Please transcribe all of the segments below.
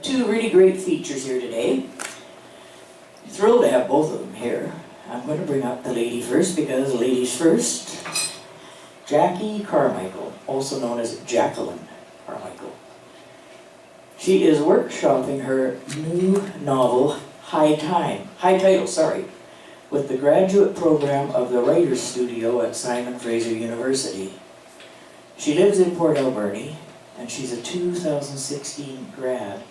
Two really great features here today. Thrilled to have both of them here. I'm going to bring up the lady first because ladies first. Jackie Carmichael, also known as Jacqueline Carmichael. She is workshopping her new novel, High Title, with the graduate program of the Writers Studio at Simon Fraser University. She lives in Port Alberni, and she's a 2016 grad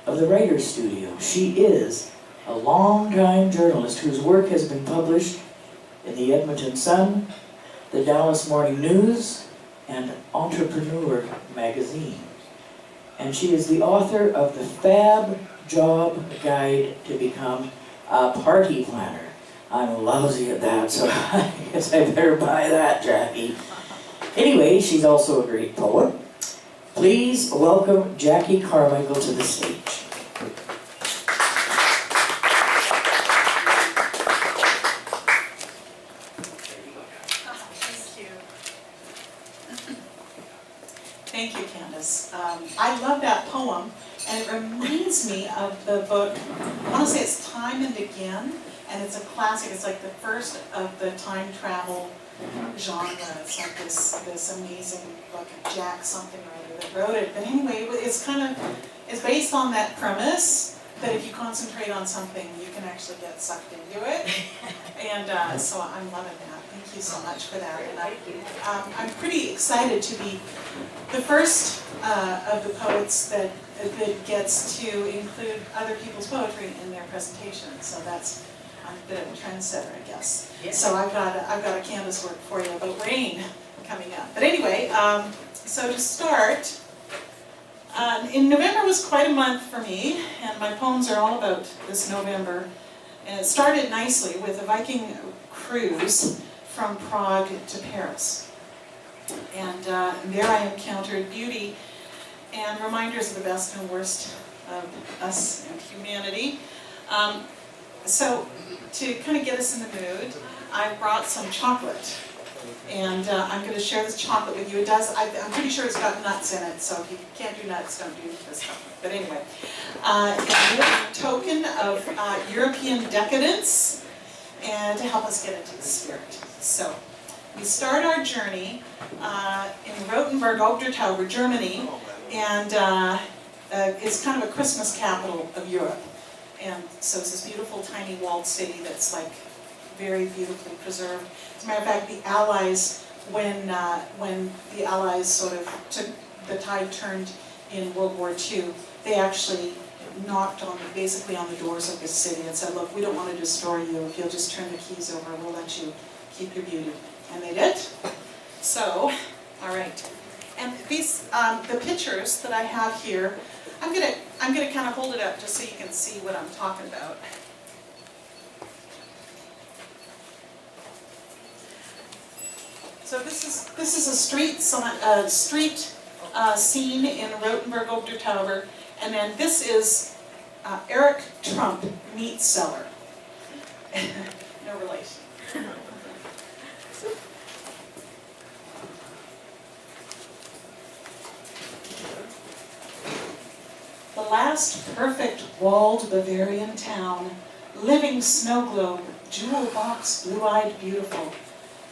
of the Writers Studio. She is a long-time journalist whose work has been published in the Edmonton Sun, the Dallas Morning News, and Entrepreneur magazine. And she is the author of the Fab Job Guide to Become a Party Planner. I'm lousy at that, so I guess I better buy that, Jackie. Anyway, she's also a great poet. Please welcome Jackie Carmichael to the stage. Thank you, Candace. I love that poem, and it reminds me of the book, I want to say it's Time and Again, and it's a classic. It's like the first of the time travel genre. It's like this amazing book of Jack something or other that wrote it. But anyway, it's based on that premise that if you concentrate on something, you can actually get sucked into it. And so I'm loving that. Thank you so much for that. And I'm pretty excited to be the first of the poets that gets to include other people's poetry in their presentation. So I'm a bit of a trendsetter, I guess. Yeah. So I've got a Candace work for you about rain coming up. But anyway, so to start, in November was quite a month for me, and my poems are all about this November. And it started nicely with a Viking cruise from Prague to Paris. And there I encountered beauty and reminders of the best and worst of us and humanity. So to kind of get us in the mood, I brought some chocolate. And I'm going to share this chocolate with you. I'm pretty sure it's got nuts in it, so if you can't do nuts, don't do this chocolate. But anyway, it's a token of European decadence and to help us get into the spirit. So we start our journey in Rothenburg, Obdertauber, Germany, and it's kind of a Christmas capital of Europe. And so it's this beautiful tiny walled city that's like very beautifully preserved. As a matter of fact, the Allies, when the Allies sort of the tide turned in World War II, they actually knocked basically on the doors of this city and said, look, we don't want to destroy you. If you'll just turn the keys over, we'll let you keep your beauty. And they did. So, all right. And these, the pictures that I have here, I'm gonna kind of hold it up just so you can see what I'm talking about. So this is a street scene in Rothenburg, Obdertauber, and then this is Eric Trump meat cellar. No relation. The last perfect walled Bavarian town, living snow globe, jewel box, blue-eyed beautiful.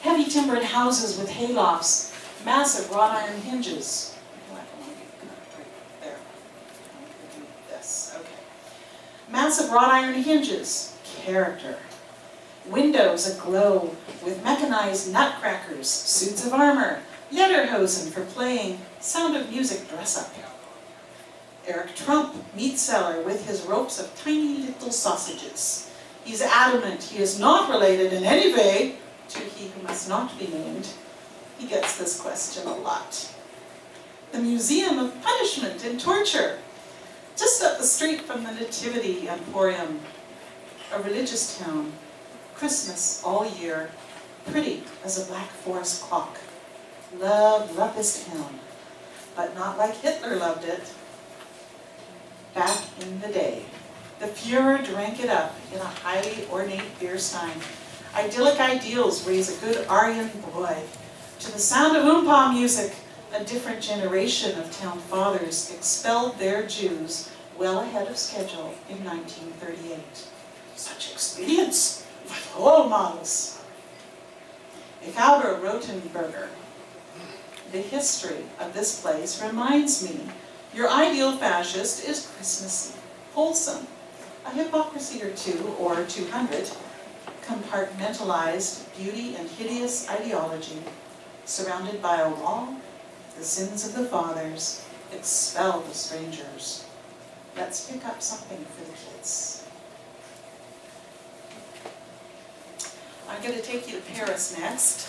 Heavy timbered houses with haylofts, massive wrought iron hinges. There. This, okay. Massive wrought iron hinges, character. Windows aglow with mechanized nutcrackers, suits of armor, lederhosen for playing, sound of music dress up. Eric Trump, meat cellar, with his ropes of tiny little sausages. He's adamant he is not related in any way to he who must not be named. He gets this question a lot. The Museum of Punishment and Torture, just up the street from the Nativity Emporium. A religious town, Christmas all year, pretty as a Black Forest clock. Love this town, but not like Hitler loved it. Back in the day, the Fuhrer drank it up in a highly ornate beer stein. Idyllic ideals raise a good Aryan boy. To the sound of oompa music, a different generation of town fathers expelled their Jews well ahead of schedule in 1938. Such expedience with role models. If Albert Rotenberger, the history of this place reminds me, your ideal fascist is Christmassy, wholesome, a hypocrisy or two, or 200, compartmentalized beauty and hideous ideology, surrounded by a wall, the sins of the fathers, expel the strangers. Let's pick up something for the kids. I'm going to take you to Paris next.